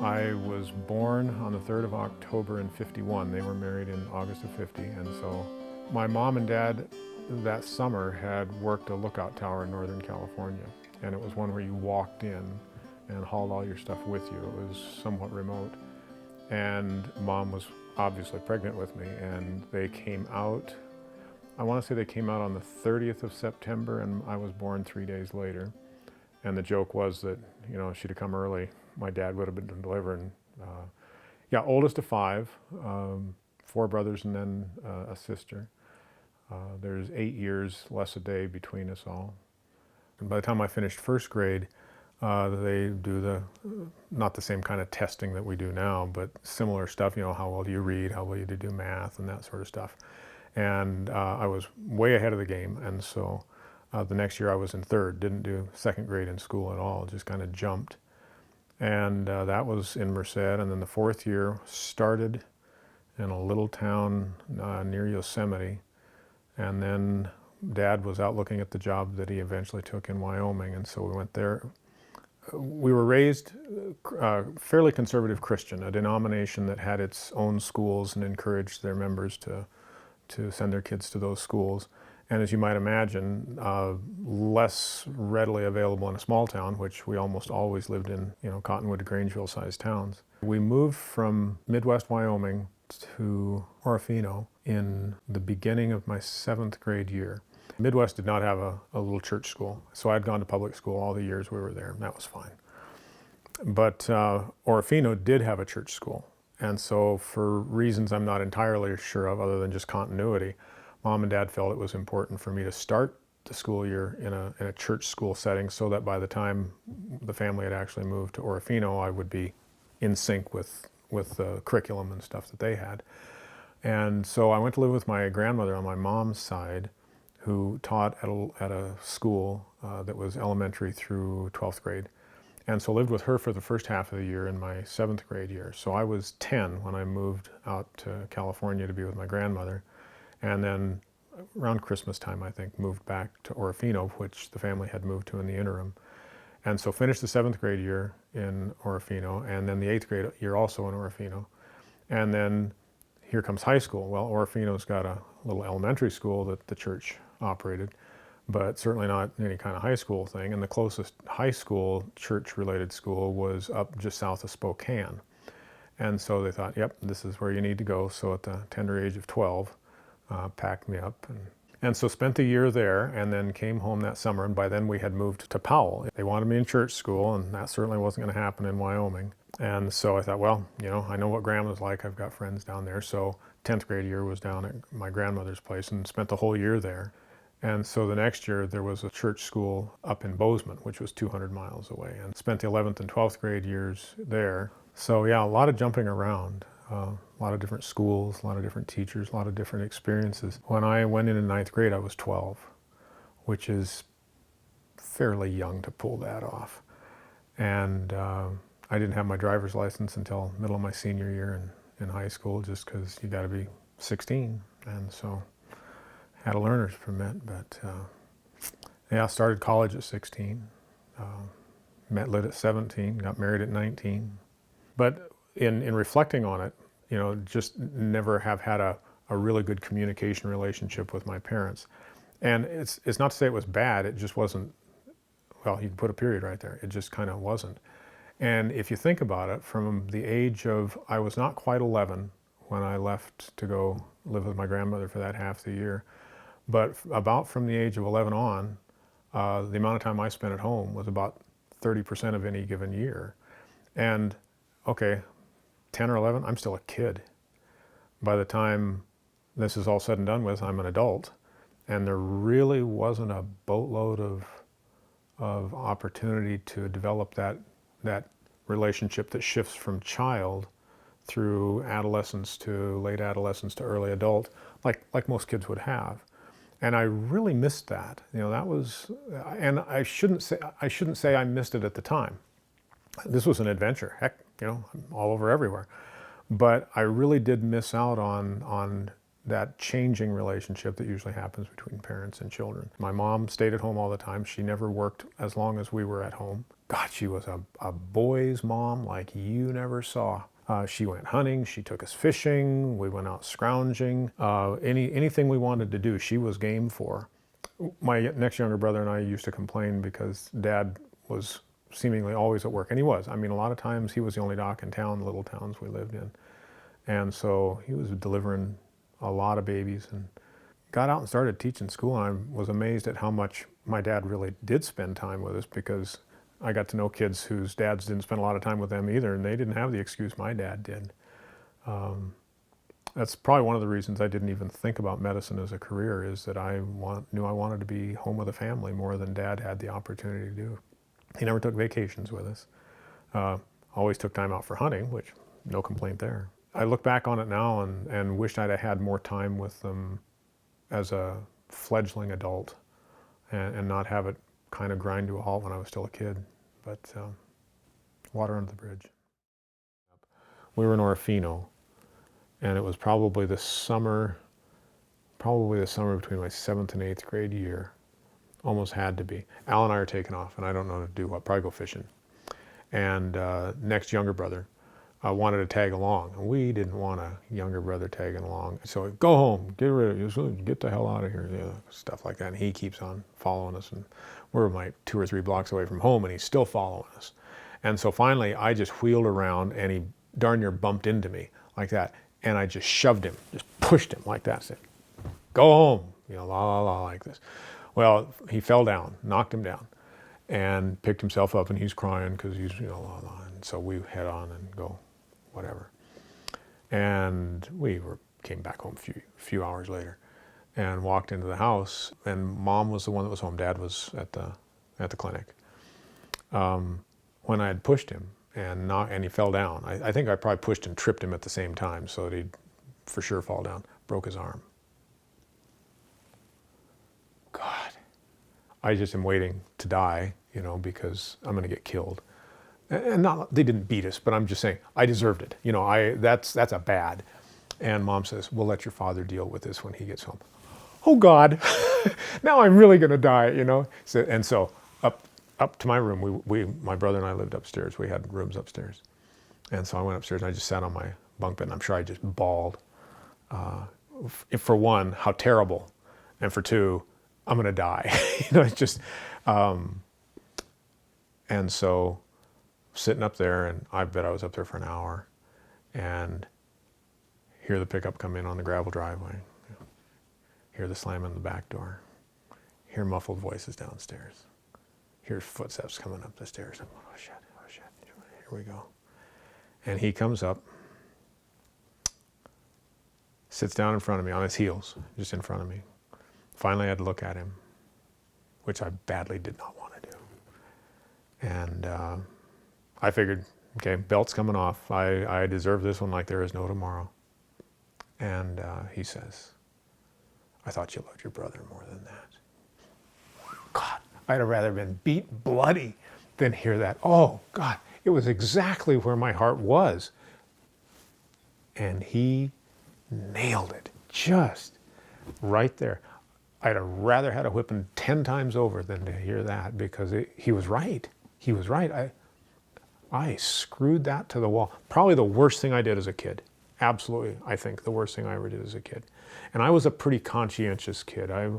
I was born on the 3rd of October in '51. They were married in August of '50, and so my mom and dad that summer had worked a lookout tower in Northern California, and it was one where you walked in and hauled all your stuff with you. It was somewhat remote, and Mom was obviously pregnant with me, and they came out, I want to say they came out on the 30th of September, and I was born 3 days later. And the joke was that, you know, she'd have come early, my dad would have been delivering. Yeah, oldest of 5, 4 brothers and then a sister. There's 8 years less a day between us all. And by the time I finished first grade, they do not the same kind of testing that we do now, but similar stuff, you know, how well do you read, how well do you do math, and that sort of stuff. And I was way ahead of the game, and so the next year I was in 3rd, didn't do 2nd grade in school at all, just kind of jumped. And that was in Merced, and then the 4th year started in a little town near Yosemite, and then Dad was out looking at the job that he eventually took in Wyoming, and so we went there. We were raised fairly conservative Christian, a denomination that had its own schools and encouraged their members to send their kids to those schools. And as you might imagine, less readily available in a small town, which we almost always lived in, you know, Cottonwood to Grangeville-sized towns. We moved from Midwest Wyoming to Orofino in the beginning of my 7th grade year. Midwest did not have a little church school, so I'd gone to public school all the years we were there, and that was fine. But Orofino did have a church school, and so for reasons I'm not entirely sure of, other than just continuity, Mom and Dad felt it was important for me to start the school year in a church school setting, so that by the time the family had actually moved to Orofino, I would be in sync with the curriculum and stuff that they had. And so I went to live with my grandmother on my mom's side, who taught at a school that was elementary through 12th grade. And so lived with her for the first half of the year in my 7th grade year. So I was 10 when I moved out to California to be with my grandmother. And then around Christmas time, I think, moved back to Orofino, which the family had moved to in the interim. And so finished the 7th grade year in Orofino, and then the 8th grade year also in Orofino. And then here comes high school. Well, Orofino's got a little elementary school that the church operated, but certainly not any kind of high school thing. And the closest high school, church-related school, was up just south of Spokane. And so they thought, yep, this is where you need to go. So at the tender age of 12, packed me up. And so spent the year there, and then came home that summer, and by then we had moved to Powell. They wanted me in church school, and that certainly wasn't going to happen in Wyoming. And so I thought, well, you know, I know what grandma's like. I've got friends down there. So 10th grade year was down at my grandmother's place, and spent the whole year there. And so the next year there was a church school up in Bozeman, which was 200 miles away, and spent the 11th and 12th grade years there. So yeah, a lot of jumping around. A lot of different schools, a lot of different teachers, a lot of different experiences. When I went in 9th grade, I was 12, which is fairly young to pull that off. And I didn't have my driver's license until middle of my senior year in high school, just because you got to be 16. And so had a learner's permit, but yeah, started college at 16, met lit at 17, got married at 19. But in reflecting on it, you know, just never have had a really good communication relationship with my parents. And it's not to say it was bad, it just wasn't, well, you can put a period right there, it just kind of wasn't. And if you think about it, from the age of, I was not quite 11 when I left to go live with my grandmother for that half the year, but about from the age of 11 on, the amount of time I spent at home was about 30% of any given year. And okay, 10 or 11, I'm still a kid. By the time this is all said and done with, I'm an adult. And there really wasn't a boatload of opportunity to develop that relationship that shifts from child through adolescence to late adolescence to early adult, like most kids would have. And I really missed that. You know, that was, and I shouldn't say I missed it at the time. This was an adventure. Heck, you know, I'm all over everywhere. But I really did miss out on that changing relationship that usually happens between parents and children. My mom stayed at home all the time. She never worked as long as we were at home. God, she was a boy's mom like you never saw. She went hunting, she took us fishing, we went out scrounging. Anything we wanted to do, she was game for. My next younger brother and I used to complain because Dad was seemingly always at work, and he was. I mean, a lot of times he was the only doc in town, the little towns we lived in. And so he was delivering a lot of babies and got out and started teaching school, and I was amazed at how much my dad really did spend time with us, because I got to know kids whose dads didn't spend a lot of time with them either, and they didn't have the excuse my dad did. That's probably one of the reasons I didn't even think about medicine as a career, is that I knew I wanted to be home with a family more than Dad had the opportunity to do. He never took vacations with us. Always took time out for hunting, which no complaint there. I look back on it now and wished I'd have had more time with them as a fledgling adult, and not have it kind of grind to a halt when I was still a kid. But water under the bridge. We were in Orofino, and it was probably the summer between my 7th and 8th grade year. Almost had to be. Al and I are taking off, and I don't know to do what, probably go fishing. And next younger brother wanted to tag along, and we didn't want a younger brother tagging along. So go home, get the hell out of here, stuff like that. And he keeps on following us, and we're like 2 or 3 blocks away from home, and he's still following us. And so finally, I just wheeled around, and he darn near bumped into me like that, and I just shoved him, just pushed him like that, said, "Go home," la la la like this. Well, he fell down, knocked him down, and picked himself up, and he's crying because he's, la la. And so we head on and go, whatever. And we came back home a few hours later, and walked into the house, and Mom was the one that was home. Dad was at the clinic. When I had pushed him and he fell down, I think I probably pushed and tripped him at the same time so that he'd for sure fall down. Broke his arm. God, I just am waiting to die, because I'm going to get killed. And they didn't beat us, but I'm just saying I deserved it. That's a bad. And Mom says, "We'll let your father deal with this when he gets home." Oh God, now I'm really going to die, So, and so up to my room, my brother and I lived upstairs. We had rooms upstairs. And so I went upstairs and I just sat on my bunk bed, and I'm sure I just bawled. For one, how terrible. And for two, I'm going to die. It's just, and so sitting up there, and I bet I was up there for an hour, and hear the pickup come in on the gravel driveway, hear the slam in the back door, hear muffled voices downstairs, hear footsteps coming up the stairs. I'm going, oh shit, here we go. And he comes up, sits down in front of me on his heels, just in front of me. Finally, I had to look at him, which I badly did not want to do. And I figured, okay, belt's coming off. I deserve this one like there is no tomorrow. And he says, "I thought you loved your brother more than that." God, I'd have rather been beat bloody than hear that. Oh, God, it was exactly where my heart was. And he nailed it, just right there. I'd have rather had a whipping 10 times over than to hear that, because he was right. He was right. I screwed that to the wall. Probably the worst thing I did as a kid. Absolutely, I think the worst thing I ever did as a kid. And I was a pretty conscientious kid. I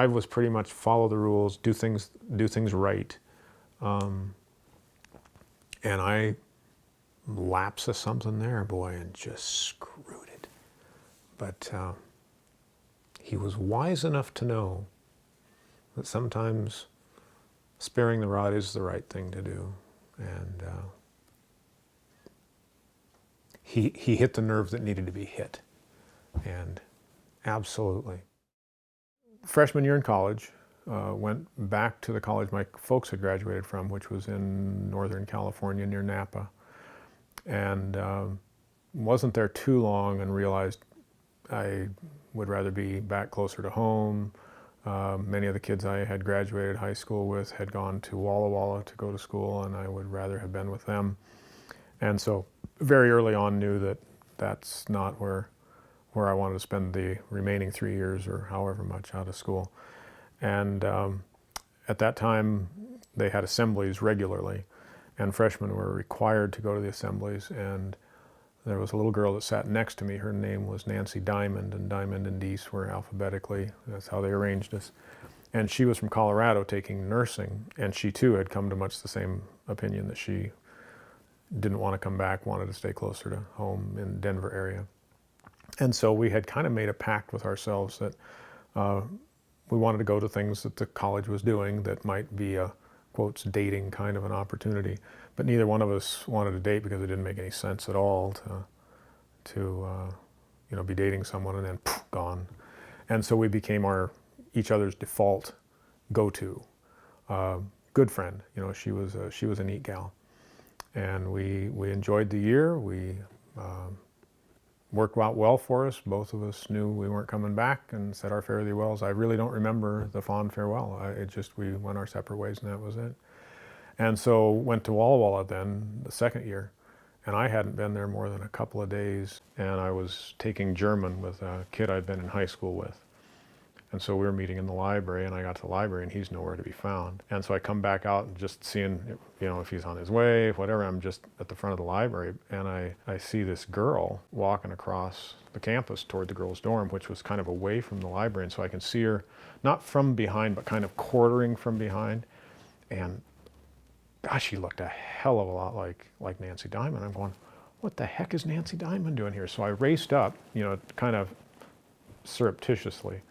was pretty much follow the rules, do things right. And I lapsed of something there, boy, and just screwed it. But he was wise enough to know that sometimes sparing the rod is the right thing to do. And he hit the nerve that needed to be hit. And absolutely. Freshman year in college, went back to the college my folks had graduated from, which was in Northern California near Napa. And wasn't there too long and realized I would rather be back closer to home. Many of the kids I had graduated high school with had gone to Walla Walla to go to school, and I would rather have been with them. And so very early on knew that that's not where I wanted to spend the remaining 3 years or however much out of school. And at that time, they had assemblies regularly. and freshmen were required to go to the assemblies, and there was a little girl that sat next to me. Her name was Nancy Diamond, and Diamond and Deese were alphabetically. That's how they arranged us. And she was from Colorado taking nursing, and she too had come to much the same opinion, that she didn't want to come back, wanted to stay closer to home in the Denver area. And so we had kind of made a pact with ourselves that we wanted to go to things that the college was doing that might be a, quotes, dating kind of an opportunity. But neither one of us wanted to date because it didn't make any sense at all to be dating someone and then poof, gone. And so we became each other's default go-to. Good friend, she was a neat gal. And we enjoyed the year. We worked out well for us. Both of us knew we weren't coming back and said our fare thee wells. I really don't remember the fond farewell. We went our separate ways and that was it. And so went to Walla Walla then, the second year. And I hadn't been there more than a couple of days. And I was taking German with a kid I'd been in high school with. And so we were meeting in the library, and I got to the library, and he's nowhere to be found. And so I come back out and just seeing, if he's on his way, whatever. I'm just at the front of the library, and I see this girl walking across the campus toward the girls' dorm, which was kind of away from the library. And so I can see her, not from behind, but kind of quartering from behind. And gosh, she looked a hell of a lot like Nancy Diamond. I'm going, what the heck is Nancy Diamond doing here? So I raced up, kind of surreptitiously,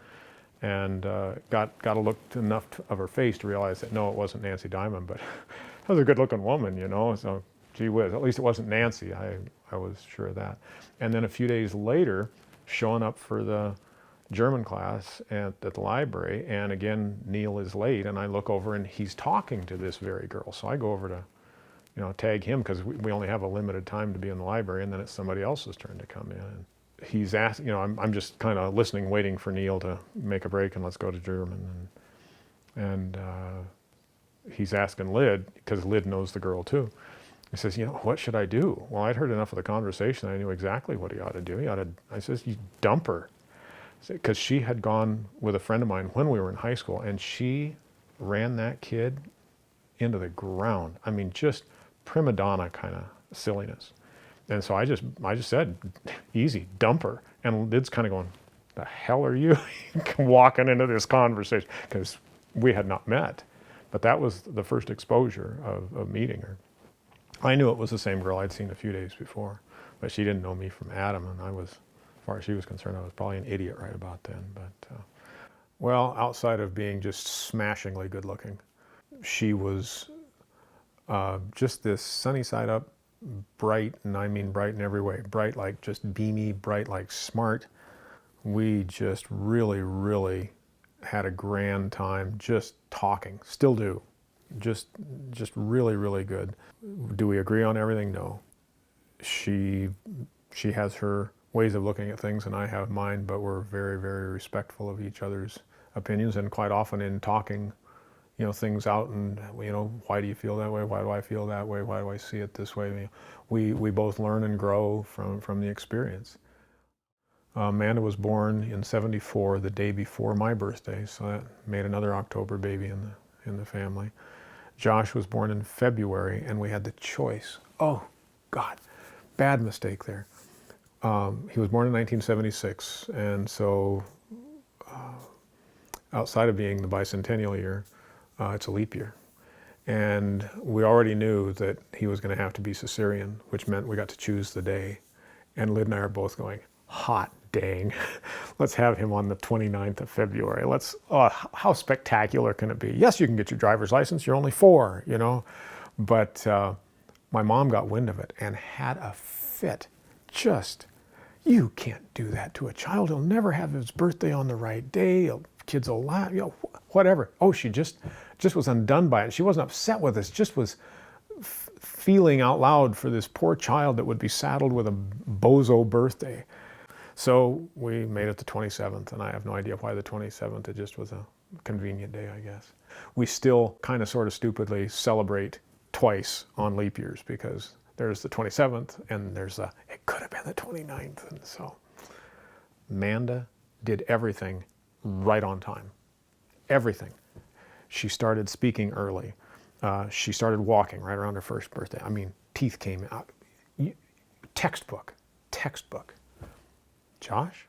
and got a look enough of her face to realize that no, it wasn't Nancy Diamond, but that was a good-looking woman, so gee whiz, at least it wasn't Nancy. I was sure of that. And then a few days later, showing up for the German class at the library, and again, Neil is late, and I look over and he's talking to this very girl. So I go over to, tag him, because we only have a limited time to be in the library, and then it's somebody else's turn to come in. And he's asking, I'm just kind of listening, waiting for Neil to make a break and let's go to German. And he's asking Lyd, because Lyd knows the girl too. He says, what should I do? Well, I'd heard enough of the conversation. I knew exactly what he ought to do. I says, you dump her. Because she had gone with a friend of mine when we were in high school, and she ran that kid into the ground. I mean, just prima donna kind of silliness. And so I just said, easy, dump her. And Lyd's kind of going, the hell are you walking into this conversation? Because we had not met. But that was the first exposure of meeting her. I knew it was the same girl I'd seen a few days before, but she didn't know me from Adam, and as far as she was concerned, I was probably an idiot right about then. But well, outside of being just smashingly good looking, she was just this sunny side up, bright, and I mean bright in every way. Bright like just beamy, bright like smart. We just really, really had a grand time just talking. Still do. Just really, really good. Do we agree on everything? No. She has her ways of looking at things and I have mine, but we're very, very respectful of each other's opinions, and quite often in talking, things out, and why do you feel that way? Why do I feel that way? Why do I see it this way? We both learn and grow from the experience. Amanda was born in '74, the day before my birthday, so that made another October baby in the family. Josh was born in February, and we had the choice. Oh, God, bad mistake there. He was born in 1976, and so outside of being the bicentennial year, it's a leap year. And we already knew that he was going to have to be cesarean, which meant we got to choose the day. And Lyd and I are both going, hot dang, let's have him on the 29th of February. How spectacular can it be? Yes, you can get your driver's license, you're only 4, But my mom got wind of it and had a fit. You can't do that to a child. He'll never have his birthday on the right day. Kids will laugh, whatever. Oh, she just was undone by it. She wasn't upset with us, just was feeling out loud for this poor child that would be saddled with a bozo birthday. So we made it the 27th, and I have no idea why the 27th. It just was a convenient day, I guess. We still kind of sort of stupidly celebrate twice on leap years, because there's the 27th and it could have been the 29th. And so Amanda did everything right on time. Everything. She started speaking early. She started walking right around her first birthday. I mean, teeth came out. Textbook. Josh?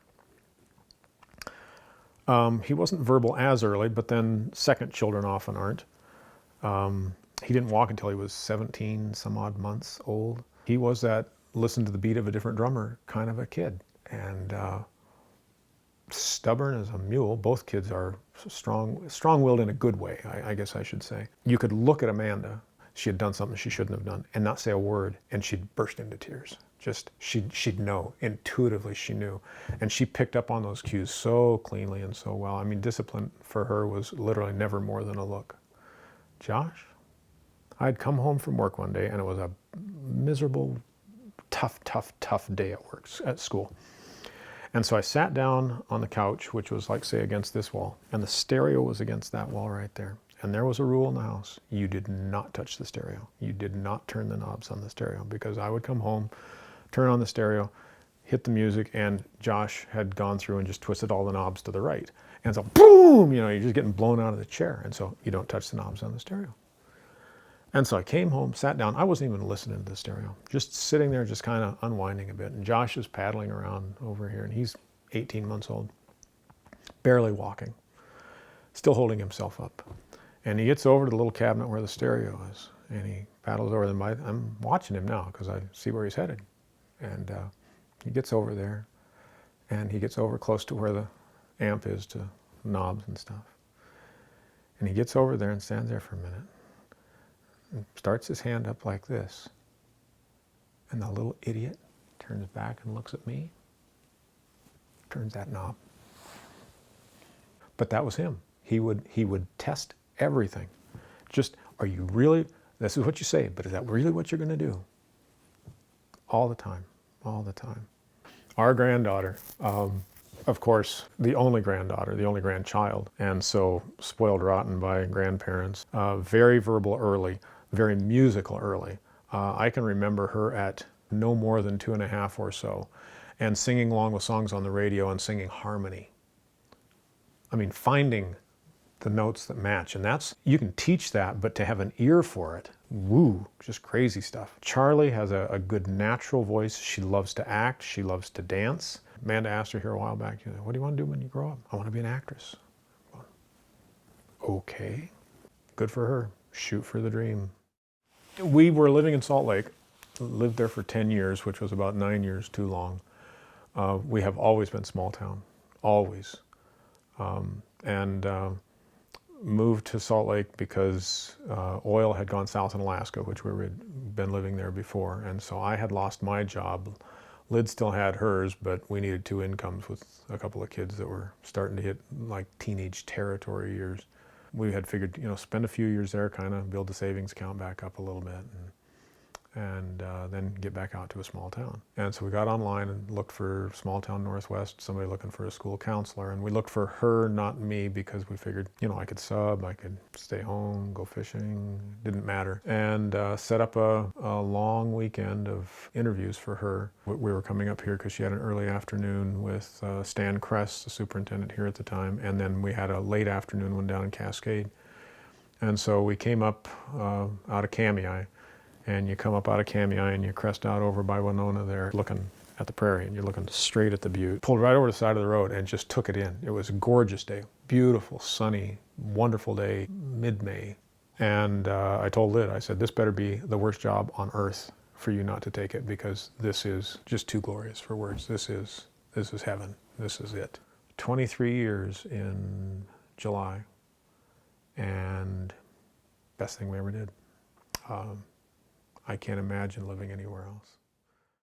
He wasn't verbal as early, but then second children often aren't. He didn't walk until he was 17 some odd months old. He was that listen to the beat of a different drummer kind of a kid, and stubborn as a mule. Both kids are strong-willed in a good way, I guess I should say. You could look at Amanda, she had done something she shouldn't have done, and not say a word, and she'd burst into tears. Just, she'd know, intuitively she knew. And she picked up on those cues so cleanly and so well. I mean, discipline for her was literally never more than a look. Josh? I'd come home from work one day, and it was a miserable, tough day at work, at school. And so I sat down on the couch, which was like, say, against this wall, and the stereo was against that wall right there. And there was a rule in the house. You did not touch the stereo. You did not turn the knobs on the stereo, because I would come home, turn on the stereo, hit the music, and Josh had gone through and just twisted all the knobs to the right. And so, boom, you know, you're just getting blown out of the chair. And so you don't touch the knobs on the stereo. And so I came home, sat down. I wasn't even listening to the stereo, just sitting there, just kind of unwinding a bit. And Josh is paddling around over here, and he's 18 months old, barely walking, still holding himself up. And he gets over to the little cabinet where the stereo is, and he paddles over there. I'm watching him now because I see where he's headed. And he gets over there, and he gets over close to where the amp is, to knobs and stuff. And he gets over there and stands there for a minute and starts his hand up like this. And the little idiot turns back and looks at me, turns that knob. But that was him. He would test everything. Just, are you really, this is what you say, but is that really what you're going to do? All the time. Our granddaughter, of course, the only granddaughter, the only grandchild, and so spoiled rotten by grandparents, very verbal early, very musical early. I can remember her at no more than 2.5 or so, and singing along with songs on the radio and singing harmony. I mean, finding the notes that match, and that's, you can teach that, but to have an ear for it, woo, just crazy stuff. Charlie has a good natural voice. She loves to act, she loves to dance. Amanda asked her here a while back, what do you want to do when you grow up? I want to be an actress. Okay, good for her. Shoot for the dream. We were living in Salt Lake, lived there for 10 years, which was about 9 years too long. We have always been small town, always. Moved to Salt Lake because oil had gone south in Alaska, which we had been living there before. And so I had lost my job. Lyd still had hers, but we needed 2 incomes with a couple of kids that were starting to hit like teenage territory years. We had figured, spend a few years there, kind of build the savings account back up a little bit, and then get back out to a small town. And so we got online and looked for small town Northwest, somebody looking for a school counselor. And we looked for her, not me, because we figured, I could sub, I could stay home, go fishing, didn't matter. And set up a long weekend of interviews for her. We were coming up here because she had an early afternoon with Stan Kress, the superintendent here at the time. And then we had a late afternoon one down in Cascade. And so we came up out of Kamei. And you come up out of Kamei and you crest out over by Winona there, looking at the prairie, and you're looking straight at the butte. Pulled right over the side of the road and just took it in. It was a gorgeous day, beautiful, sunny, wonderful day, mid-May. And I told Lyd, I said, this better be the worst job on earth for you not to take it, because this is just too glorious for words. This is heaven. This is it. 23 years in July, and best thing we ever did. I can't imagine living anywhere else.